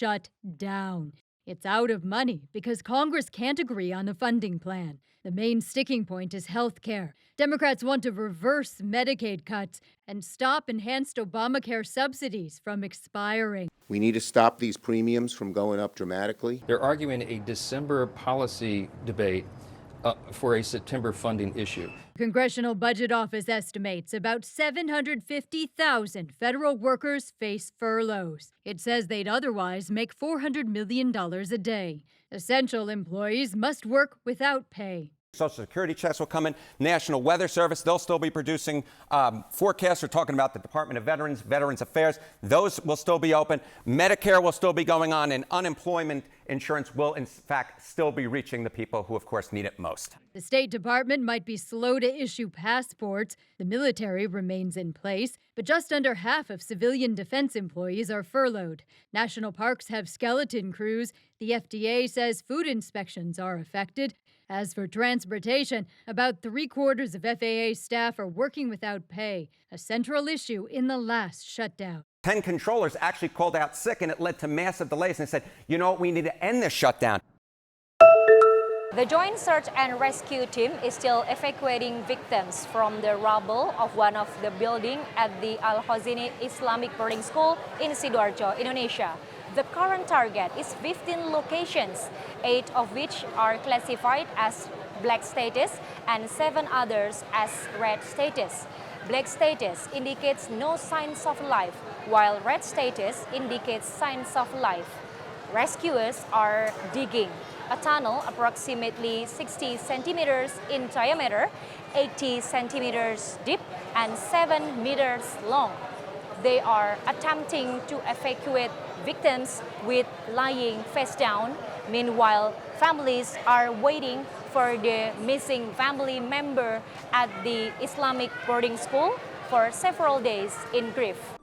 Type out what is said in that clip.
shut down. It's out of money because Congress can't agree on a funding plan. The main sticking point is health care. Democrats want to reverse Medicaid cuts and stop enhanced Obamacare subsidies from expiring. We need to stop these premiums from going up dramatically. They're arguing a December policy debate for a September funding issue. Congressional Budget Office estimates about 750,000 federal workers face furloughs. It says they'd otherwise make $400 million a day. Essential employees must work without pay. Social Security checks will come in. National Weather Service, they'll still be producing forecasts. We're talking about the Department of Veterans Affairs. Those will still be open. Medicare will still be going on, and unemployment insurance will, in fact, still be reaching the people who, of course, need it most. The State Department might be slow to issue passports. The military remains in place, but just under half of civilian defense employees are furloughed. National parks have skeleton crews. The FDA says food inspections are affected. As for transportation, about 3/4 of FAA staff are working without pay, a central issue in the last shutdown. 10 controllers actually called out sick, and it led to massive delays. And they said, you know what, we need to end this shutdown. The Joint Search and Rescue Team is still evacuating victims from the rubble of one of the buildings at the Al-Hosini Islamic Boarding School in Sidoarjo, Indonesia. The current target is 15 locations, 8 of which are classified as black status and 7 others as red status. Black status indicates no signs of life, while red status indicates signs of life. Rescuers are digging a tunnel approximately 60 centimeters in diameter, 80 centimeters deep, and 7 meters long. They are attempting to evacuate victims with lying face down. Meanwhile, families are waiting for the missing family member at the Islamic boarding school for several days in grief.